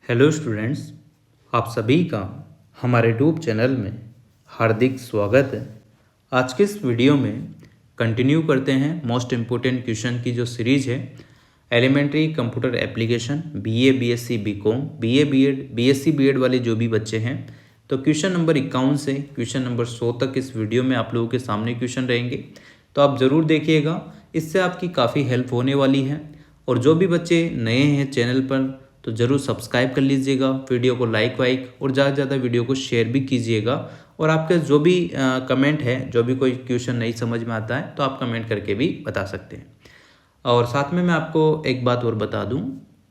Hello students, आप सभी का हमारे यूट्यूब चैनल में हार्दिक स्वागत है। आज के इस वीडियो में कंटिन्यू करते हैं मोस्ट इम्पोर्टेंट क्वेश्चन की जो सीरीज़ है elementary computer application BA BSc BCom BA BEd BSc BEd वाले जो भी बच्चे हैं, तो क्वेश्चन नंबर 51 से क्वेश्चन नंबर 100 तक इस वीडियो में आप लोगों के सामने क्वेश्चन रहेंगे, तो आप ज़रूर देखिएगा। इससे आपकी काफ़ी हेल्प होने वाली है। और जो भी बच्चे नए हैं चैनल पर तो ज़रूर सब्सक्राइब कर लीजिएगा, वीडियो को लाइक और ज़्यादा से ज़्यादा वीडियो को शेयर भी कीजिएगा। और आपका जो भी कमेंट है, जो भी कोई क्वेश्चन नहीं समझ में आता है तो आप कमेंट करके भी बता सकते हैं। और साथ में मैं आपको एक बात और बता दूं,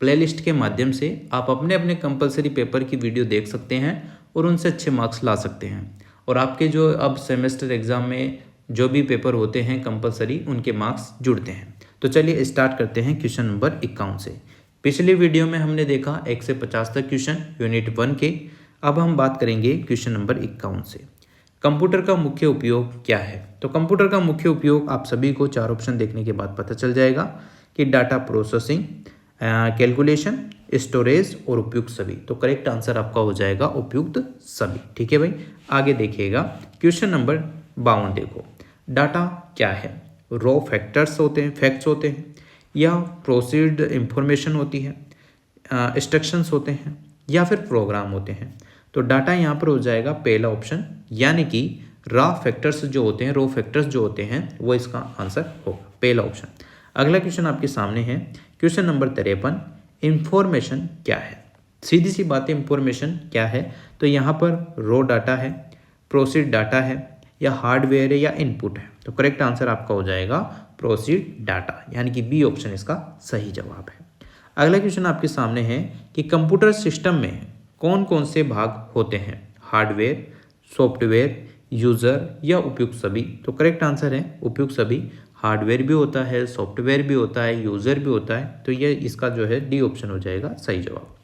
प्लेलिस्ट के माध्यम से आप अपने अपने कंपलसरी पेपर की वीडियो देख सकते हैं और उनसे अच्छे मार्क्स ला सकते हैं। और आपके जो अब सेमेस्टर एग्ज़ाम में जो भी पेपर होते हैं कंपलसरी, उनके मार्क्स जुड़ते हैं। तो चलिए स्टार्ट करते हैं क्वेश्चन नंबर 51 से। पिछली वीडियो में हमने देखा 1 से 50 तक क्वेश्चन यूनिट 1 के। अब हम बात करेंगे क्वेश्चन नंबर 51 से। कंप्यूटर का मुख्य उपयोग क्या है? तो कंप्यूटर का मुख्य उपयोग आप सभी को 4 ऑप्शन देखने के बाद पता चल जाएगा कि डाटा प्रोसेसिंग, कैलकुलेशन, स्टोरेज और उपयुक्त सभी। तो करेक्ट आंसर आपका हो जाएगा उपयुक्त सभी। ठीक है भाई, आगे देखिएगा क्वेश्चन नंबर 52। देखो, डाटा क्या है? रॉ फैक्टर्स होते हैं, फैक्ट्स होते हैं, या प्रोसीड इंफॉर्मेशन होती है, इंस्ट्रक्शंस होते हैं, या फिर प्रोग्राम होते हैं। तो डाटा यहाँ पर हो जाएगा पहला ऑप्शन, यानी कि रॉ फैक्टर्स जो होते हैं, रो फैक्टर्स जो होते हैं, वो इसका आंसर होगा पहला ऑप्शन। अगला क्वेश्चन आपके सामने है क्वेश्चन नंबर 53। इंफॉर्मेशन क्या है? सीधी सी बात है, इंफॉर्मेशन क्या है? तो यहाँ पर रो डाटा है, प्रोसीड डाटा है, या हार्डवेयर है, या इनपुट है। तो करेक्ट आंसर आपका हो जाएगा प्रोसीड डाटा, यानी कि बी ऑप्शन इसका सही जवाब है। अगला क्वेश्चन आपके सामने है कि कंप्यूटर सिस्टम में कौन कौन से भाग होते हैं? हार्डवेयर, सॉफ्टवेयर, यूज़र, या उपयुक्त सभी। तो करेक्ट आंसर है उपयुक्त सभी। हार्डवेयर भी होता है, सॉफ्टवेयर भी होता है, यूज़र भी होता है। तो ये इसका जो है डी ऑप्शन हो जाएगा सही जवाब।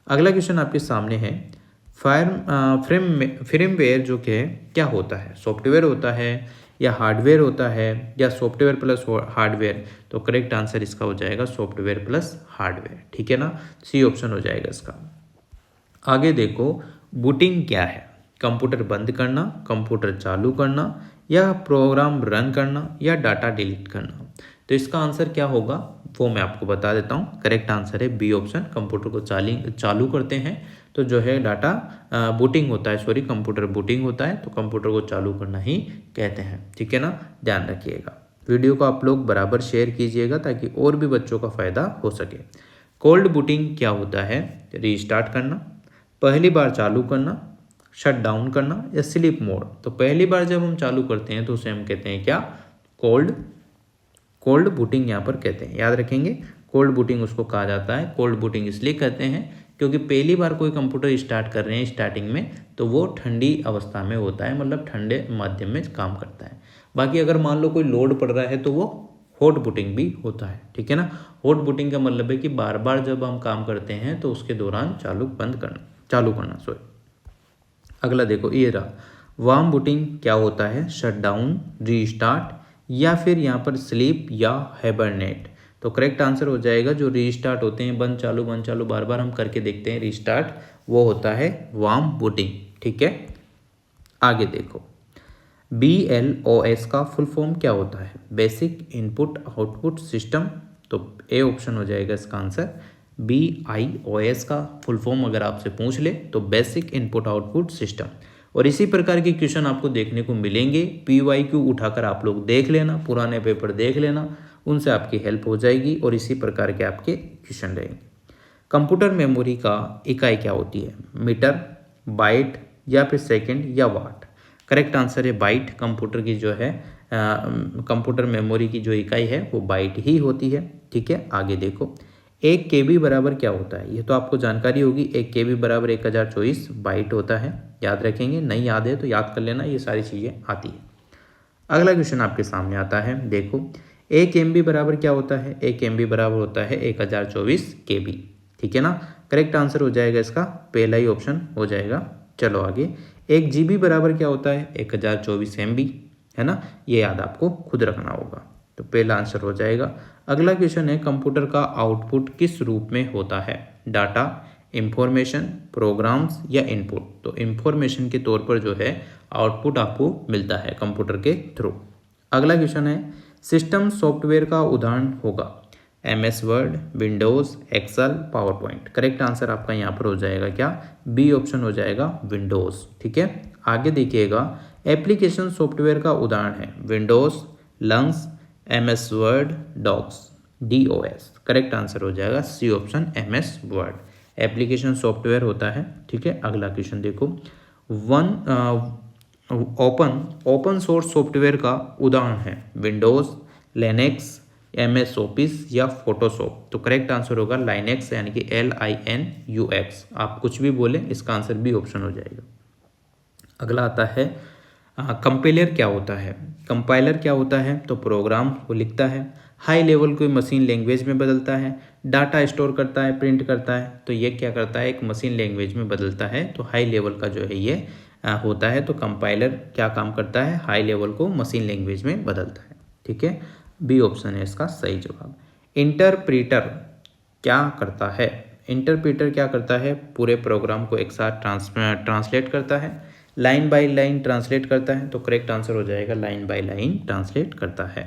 अगला क्वेश्चन आपके सामने है फ्रेमवेयर जो कि क्या होता है? सॉफ्टवेयर होता है, या हार्डवेयर होता है, या सॉफ्टवेयर प्लस हार्डवेयर। तो करेक्ट आंसर इसका हो जाएगा सॉफ्टवेयर प्लस हार्डवेयर। ठीक है ना, सी ऑप्शन हो जाएगा इसका। आगे देखो, बूटिंग क्या है? कंप्यूटर बंद करना, कंप्यूटर चालू करना, या प्रोग्राम रन करना, या डाटा डिलीट करना। तो इसका आंसर क्या होगा वो मैं आपको बता देता हूँ। करेक्ट आंसर है बी ऑप्शन, कंप्यूटर को चालू करते हैं तो जो है डाटा बूटिंग होता है, सॉरी कंप्यूटर बूटिंग होता है, तो कंप्यूटर को चालू करना ही कहते हैं। ठीक है ना, ध्यान रखिएगा। वीडियो को आप लोग बराबर शेयर कीजिएगा ताकि और भी बच्चों का फ़ायदा हो सके। कोल्ड बूटिंग क्या होता है? रीस्टार्ट करना, पहली बार चालू करना, शट डाउन करना, या स्लीप मोड। तो पहली बार जब हम चालू करते हैं तो उसे हम कहते हैं क्या? कोल्ड बूटिंग यहाँ पर कहते हैं, याद रखेंगे। कोल्ड बूटिंग उसको कहा जाता है। कोल्ड बूटिंग इसलिए कहते हैं क्योंकि पहली बार कोई कंप्यूटर स्टार्ट कर रहे हैं स्टार्टिंग में तो वो ठंडी अवस्था में होता है, मतलब ठंडे माध्यम में काम करता है। बाकी अगर मान लो कोई लोड पड़ रहा है तो वो हॉट बूटिंग भी होता है। ठीक है ना, हॉट बूटिंग का मतलब है कि बार बार जब हम काम करते हैं तो उसके दौरान चालू करना सॉरी। अगला देखो, ये रहा वार्म बूटिंग क्या होता है? शट डाउन, रीस्टार्ट, या फिर यहाँ पर स्लीप या हाइबरनेट। तो करेक्ट आंसर हो जाएगा जो रीस्टार्ट होते हैं, बंद चालू बार बार हम करके देखते हैं रीस्टार्ट, वो होता है वार्म बूटिंग। ठीक है, आगे देखो, BLOS का फुल फॉर्म क्या होता है? Basic input output system. तो ए ऑप्शन हो जाएगा इसका आंसर। BIOS का फुल फॉर्म अगर आपसे पूछ ले तो बेसिक इनपुट आउटपुट सिस्टम। और इसी प्रकार के क्वेश्चन आपको देखने को मिलेंगे। PYQ उठाकर आप लोग देख लेना, पुराने पेपर देख लेना, उनसे आपकी हेल्प हो जाएगी और इसी प्रकार के आपके क्वेश्चन रहेंगे। कंप्यूटर मेमोरी का इकाई क्या होती है? मीटर, बाइट, या फिर सेकंड, या वाट। करेक्ट आंसर है बाइट। कंप्यूटर की जो है कंप्यूटर मेमोरी की जो इकाई है वो बाइट ही होती है। ठीक है, आगे देखो, 1 KB बराबर क्या होता है? ये तो आपको जानकारी होगी। 1 KB बराबर 1024 बाइट होता है, याद रखेंगे। नहीं याद है तो याद कर लेना, ये सारी चीज़ें आती है। अगला क्वेश्चन आपके सामने आता है, देखो 1 MB बराबर क्या होता है? 1 MB बराबर होता है 1024 KB। ठीक है ना, करेक्ट आंसर हो जाएगा इसका पहला ही ऑप्शन हो जाएगा। चलो आगे, 1 GB बराबर क्या होता है? 1024 MB, है ना, ये याद आपको खुद रखना होगा। तो पहला आंसर हो जाएगा। अगला क्वेश्चन है, कंप्यूटर का आउटपुट किस रूप में होता है? डाटा, इंफॉर्मेशन, प्रोग्राम्स या इनपुट। तो इंफॉर्मेशन के तौर पर जो है आउटपुट आपको मिलता है कंप्यूटर के थ्रू। अगला क्वेश्चन है सिस्टम सॉफ्टवेयर का उदाहरण होगा MS word, Windows, Excel, PowerPoint. Correct answer आपका यहाँ पर हो जाएगा क्या, बी ऑप्शन हो जाएगा विंडोज़। ठीक है, आगे देखिएगा एप्लीकेशन सॉफ्टवेयर का उदाहरण है Windows, lungs, MS word, docs, DOS। Correct answer हो जाएगा C option MS word, application software होता है। ठीक है, अगला क्वेश्चन देखो ओपन सोर्स सॉफ्टवेयर का उदाहरण है विंडोज़, लिनक्स, MS ऑफिस या फोटोशॉप। तो करेक्ट आंसर होगा लाइनेक्स यानी कि LINUX। आप कुछ भी बोले, इसका आंसर बी ऑप्शन हो जाएगा। अगला आता है कंपाइलर क्या होता है। कंपाइलर क्या होता है, तो प्रोग्राम को लिखता है, हाई लेवल को मशीन लैंग्वेज में बदलता है, डाटा स्टोर करता है, प्रिंट करता है। तो ये क्या करता है, एक मशीन लैंग्वेज में बदलता है। तो हाई लेवल का जो है ये होता है। तो कंपाइलर क्या काम करता है, हाई लेवल को मशीन लैंग्वेज में बदलता है। ठीक है, बी ऑप्शन है इसका सही जवाब। इंटरप्रीटर क्या करता है, इंटरप्रीटर क्या करता है, पूरे प्रोग्राम को एक साथ ट्रांसलेट करता है, लाइन बाय लाइन ट्रांसलेट करता है। तो करेक्ट आंसर हो जाएगा लाइन बाय लाइन ट्रांसलेट करता है।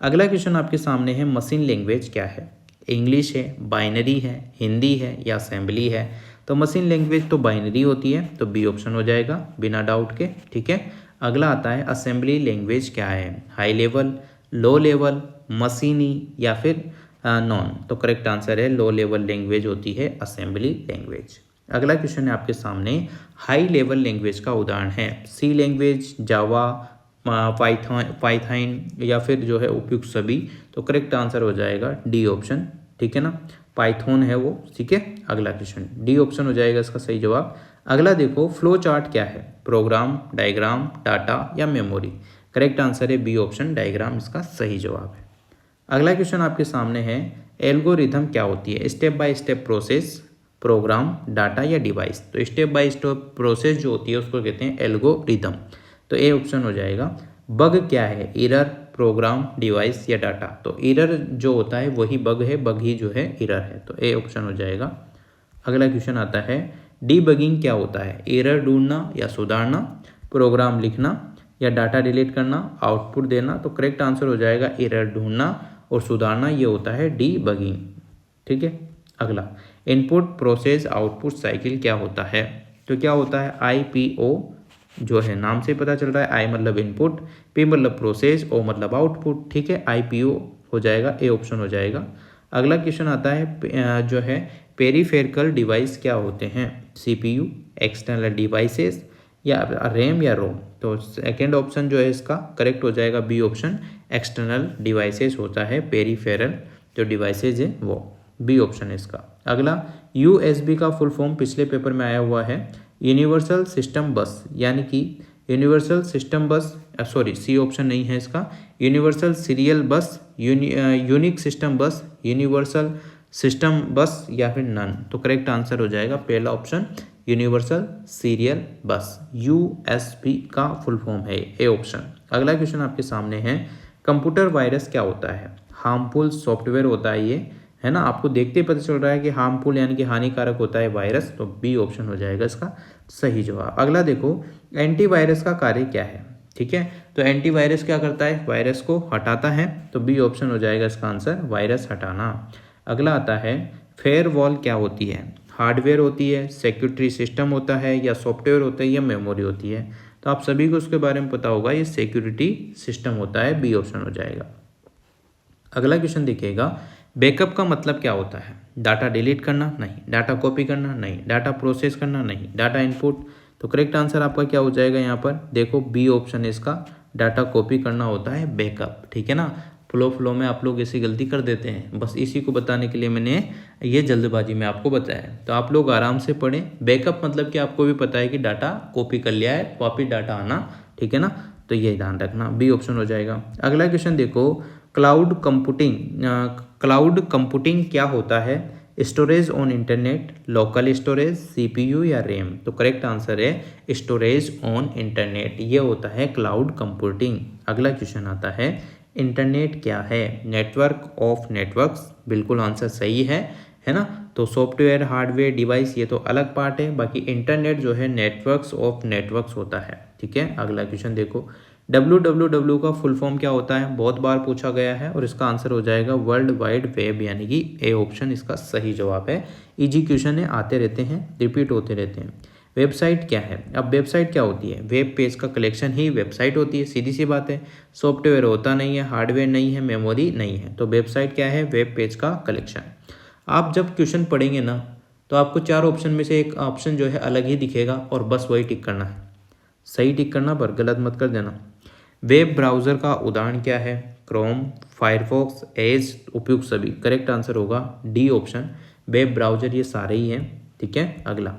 अगला क्वेश्चन आपके सामने है मशीन लैंग्वेज क्या है, इंग्लिश है, बाइनरी है, हिंदी है या असेंबली है। तो मशीन लैंग्वेज तो बाइनरी होती है, तो बी ऑप्शन हो जाएगा बिना डाउट के। ठीक है, अगला आता है असेंबली लैंग्वेज क्या है, हाई लेवल, लो लेवल, मशीनी या फिर नॉन। तो करेक्ट आंसर है लो लेवल लैंग्वेज होती है असेंबली लैंग्वेज। अगला क्वेश्चन है आपके सामने हाई लेवल लैंग्वेज का उदाहरण है सी लैंग्वेज, जावा, पाइथन या फिर जो है उपयुक्त सभी। तो करेक्ट आंसर हो जाएगा डी ऑप्शन। ठीक है ना, पाइथन है वो। ठीक है, अगला क्वेश्चन डी ऑप्शन हो जाएगा इसका सही जवाब। अगला देखो फ्लो चार्ट क्या है, प्रोग्राम, डायग्राम, डाटा या मेमोरी। करेक्ट आंसर है बी ऑप्शन, डायग्राम इसका सही जवाब है। अगला क्वेश्चन आपके सामने है एल्गोरिथम क्या होती है, step by step process, program, data या डिवाइस। तो स्टेप बाय स्टेप प्रोसेस जो होती है उसको कहते हैं एल्गोरिथम। तो ए ऑप्शन हो जाएगा। बग क्या है, एरर, प्रोग्राम, डिवाइस या डाटा। तो एरर जो होता है वही बग है, बग ही जो है एरर है। तो ए ऑप्शन हो जाएगा। अगला क्वेश्चन आता है डीबगिंग क्या होता है, एरर ढूंढना या सुधारना, प्रोग्राम लिखना या डाटा डिलीट करना, आउटपुट देना। तो करेक्ट आंसर हो जाएगा एरर ढूंढना और सुधारना, ये होता है डीबगिंग। ठीक है, अगला इनपुट प्रोसेस आउटपुट साइकिल क्या होता है। तो क्या होता है IPO, जो है नाम से पता चल रहा है, आई मतलब इनपुट, P मतलब प्रोसेस, O मतलब आउटपुट। ठीक है, IPO हो जाएगा, ए ऑप्शन हो जाएगा। अगला क्वेश्चन आता है जो है पेरिफेरल डिवाइस क्या होते हैं, CPU, एक्सटर्नल डिवाइसेस या रैम या रोम। तो सेकेंड ऑप्शन जो है इसका करेक्ट हो जाएगा बी ऑप्शन, एक्सटर्नल डिवाइसेस होता है, पेरिफेरल जो डिवाइसेज है वो, बी ऑप्शन है इसका। अगला USB का फुल फॉर्म पिछले पेपर में आया हुआ है यूनिवर्सल सिस्टम बस, यानी कि यूनिवर्सल सिस्टम बस, सॉरी सी ऑप्शन नहीं है इसका, यूनिवर्सल सीरियल बस, यूनिक सिस्टम बस, यूनिवर्सल सिस्टम बस या फिर नन। तो करेक्ट आंसर हो जाएगा पहला ऑप्शन, यूनिवर्सल सीरियल बस, USB का फुल फॉर्म है, ए ऑप्शन। अगला क्वेश्चन आपके सामने है कंप्यूटर वायरस क्या होता है, हार्मफुल सॉफ्टवेयर होता है ये, है ना, आपको देखते ही पता चल रहा है कि हार्मफुल यानी कि हानिकारक होता है वायरस। तो बी ऑप्शन हो जाएगा इसका सही जवाब। अगला देखो एंटीवायरस का कार्य क्या है। ठीक है, तो एंटीवायरस क्या करता है, वायरस को हटाता है। तो बी ऑप्शन हो जाएगा इसका आंसर, वायरस हटाना। अगला आता है फेयरवॉल क्या होती है, हार्डवेयर होती है, सिक्योरिटी सिस्टम होता है या सॉफ्टवेयर होता है या मेमोरी होती है। तो आप सभी को उसके बारे में पता होगा, ये सिक्योरिटी सिस्टम होता है, बी ऑप्शन हो जाएगा। अगला क्वेश्चन देखिएगा बैकअप का मतलब क्या होता है, डाटा डिलीट करना नहीं, डाटा कॉपी करना नहीं, डाटा प्रोसेस करना नहीं, डाटा इनपुट। तो करेक्ट आंसर आपका क्या हो जाएगा यहाँ पर, देखो बी ऑप्शन है इसका, डाटा कॉपी करना होता है बैकअप। ठीक है ना, फ्लो में आप लोग ऐसी गलती कर देते हैं, बस इसी को बताने के लिए मैंने ये जल्दबाजी में आपको बताया। तो आप लोग आराम से पढ़ें। बैकअप मतलब कि आपको भी पता है कि डाटा कॉपी कर लिया है, वापिस डाटा आना। ठीक है ना, तो ये ध्यान रखना, बी ऑप्शन हो जाएगा। अगला क्वेश्चन देखो क्लाउड कंप्यूटिंग क्या होता है, storage on internet, local storage, CPU या रैम। तो करेक्ट आंसर है स्टोरेज ऑन इंटरनेट, ये होता है क्लाउड कंप्यूटिंग। अगला क्वेश्चन आता है इंटरनेट क्या है, नेटवर्क ऑफ नेटवर्क्स। बिल्कुल आंसर सही है ना। तो सॉफ्टवेयर, हार्डवेयर, डिवाइस ये तो अलग पार्ट है। बाकी इंटरनेट जो है नेटवर्क्स ऑफ नेटवर्क्स होता है। ठीक है, अगला क्वेश्चन देखो, www का फुल फॉर्म क्या होता है, बहुत बार पूछा गया है और इसका आंसर हो जाएगा वर्ल्ड वाइड वेब, यानी कि ए ऑप्शन इसका सही जवाब है। इजी क्वेश्चन है, आते रहते हैं, रिपीट होते रहते हैं। वेबसाइट क्या है, अब वेबसाइट क्या होती है, वेब पेज का कलेक्शन ही वेबसाइट होती है, सीधी सी बात है। सॉफ्टवेयर होता नहीं है, हार्डवेयर नहीं है, मेमोरी नहीं है, तो वेबसाइट क्या है, वेब पेज का कलेक्शन। आप जब क्वेश्चन पढ़ेंगे ना तो आपको 4 ऑप्शन में से एक ऑप्शन जो है अलग ही दिखेगा और बस वही टिक करना है, सही टिक करना पर गलत मत कर देना। वेब ब्राउज़र का उदाहरण क्या है, क्रोम, फायरफॉक्स, एज, उपयुक्त सभी। करेक्ट आंसर होगा डी ऑप्शन, वेब ब्राउज़र ये सारे ही हैं। ठीक है, अगला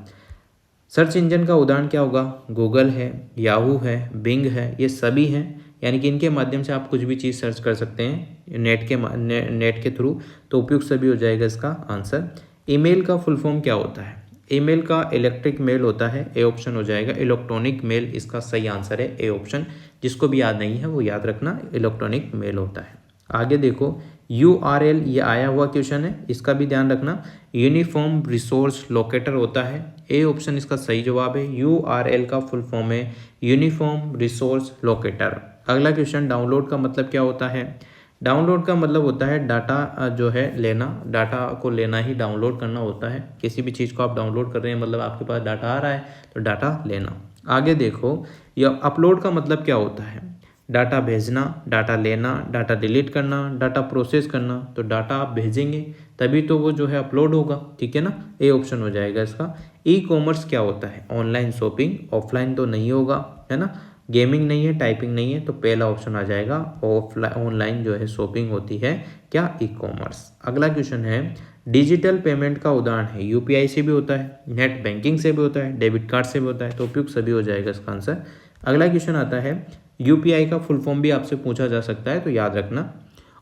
सर्च इंजन का उदाहरण क्या होगा, गूगल है, याहू है, बिंग है, ये सभी हैं, यानी कि इनके माध्यम से आप कुछ भी चीज़ सर्च कर सकते हैं नेट के थ्रू, तो उपयुक्त सभी हो जाएगा इसका आंसर। ईमेल का फुल फॉर्म क्या होता है, ईमेल का इलेक्ट्रिक मेल होता है, ए ऑप्शन हो जाएगा। इलेक्ट्रॉनिक मेल इसका सही आंसर है, ए ऑप्शन। जिसको भी याद नहीं है वो याद रखना, इलेक्ट्रॉनिक मेल होता है। आगे देखो, URL ये आया हुआ क्वेश्चन है, इसका भी ध्यान रखना। यूनिफॉर्म रिसोर्स लोकेटर होता है, ए ऑप्शन इसका सही जवाब है। URL का फुल फॉर्म है यूनिफॉर्म रिसोर्स लोकेटर। अगला क्वेश्चन, डाउनलोड का मतलब क्या होता है, डाउनलोड का मतलब होता है डाटा जो है लेना, डाटा को लेना ही डाउनलोड करना होता है। किसी भी चीज़ को आप डाउनलोड कर रहे हैं मतलब आपके पास डाटा आ रहा है, तो डाटा लेना। आगे देखो, यह अपलोड का मतलब क्या होता है, डाटा भेजना, डाटा लेना, डाटा डिलीट करना, डाटा प्रोसेस करना। तो डाटा आप भेजेंगे तभी तो वो जो है अपलोड होगा। ठीक है ना, ए ऑप्शन हो जाएगा इसका। ई कॉमर्स क्या होता है, ऑनलाइन शॉपिंग, ऑफलाइन तो नहीं होगा, है ना। गेमिंग नहीं है, टाइपिंग नहीं है, तो पहला ऑप्शन आ जाएगा ऑफलाइन, ऑनलाइन जो है शॉपिंग होती है क्या, ई कॉमर्स। अगला क्वेश्चन है, डिजिटल पेमेंट का उदाहरण है, UPI से भी होता है, नेट बैंकिंग से भी होता है, डेबिट कार्ड से भी होता है, तो उपयुक्त सभी हो जाएगा इसका आंसर। अगला क्वेश्चन आता है, UPI का फुल फॉर्म भी आपसे पूछा जा सकता है, तो याद रखना।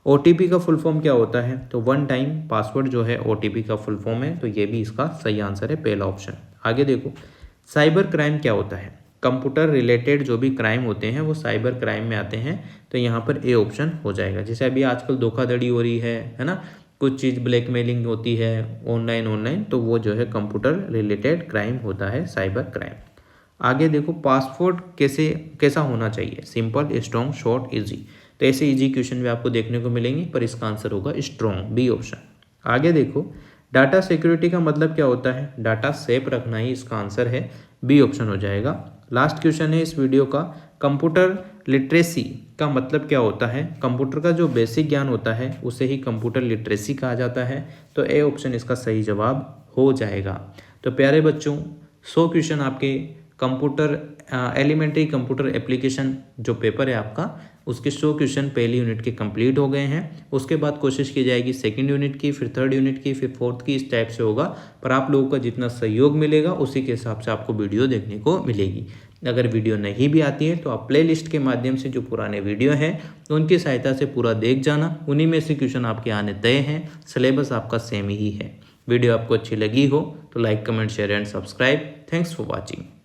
OTP का फुल फॉर्म क्या होता है, तो वन टाइम पासवर्ड जो है OTP का फुल फॉर्म है, तो ये भी इसका सही आंसर है, पहला ऑप्शन। आगे देखो, साइबर क्राइम क्या होता है, कंप्यूटर रिलेटेड जो भी क्राइम होते हैं वो साइबर क्राइम में आते हैं, तो यहाँ पर ए ऑप्शन हो जाएगा। जैसे अभी आजकल धोखाधड़ी हो रही है ना, कुछ चीज़ ब्लैकमेलिंग होती है ऑनलाइन, तो वो जो है कंप्यूटर रिलेटेड क्राइम होता है, साइबर क्राइम। आगे देखो, पासपोर्ट कैसा होना चाहिए, सिंपल, स्ट्रॉन्ग, शॉर्ट, इजी। तो ऐसे इजी क्वेश्चन भी आपको देखने को मिलेंगे, पर इसका आंसर होगा स्ट्रॉन्ग, बी ऑप्शन। आगे देखो, डाटा सिक्योरिटी का मतलब क्या होता है, डाटा सेफ रखना ही इसका आंसर है, बी ऑप्शन हो जाएगा। लास्ट क्वेश्चन है इस वीडियो का, कंप्यूटर लिटरेसी का मतलब क्या होता है, कंप्यूटर का जो बेसिक ज्ञान होता है उसे ही कंप्यूटर लिटरेसी कहा जाता है, तो ए ऑप्शन इसका सही जवाब हो जाएगा। तो प्यारे बच्चों, 100 क्वेश्चन आपके कंप्यूटर एलिमेंट्री कंप्यूटर एप्लीकेशन जो पेपर है आपका, उसके 100 क्वेश्चन पहली यूनिट के कंप्लीट हो गए हैं। उसके बाद कोशिश की जाएगी सेकंड यूनिट की, फिर थर्ड यूनिट की, फिर फोर्थ की, इस टाइप से होगा। पर आप लोगों का जितना सहयोग मिलेगा उसी के हिसाब से आपको वीडियो देखने को मिलेगी। अगर वीडियो नहीं भी आती है तो आप प्लेलिस्ट के माध्यम से जो पुराने वीडियो हैं उनकी सहायता से पूरा देख जाना, उन्हीं में से क्वेश्चन आपके आने तय हैं, सिलेबस आपका सेम ही है। वीडियो आपको अच्छी लगी हो तो like, comment, share and subscribe. Thanks for watching.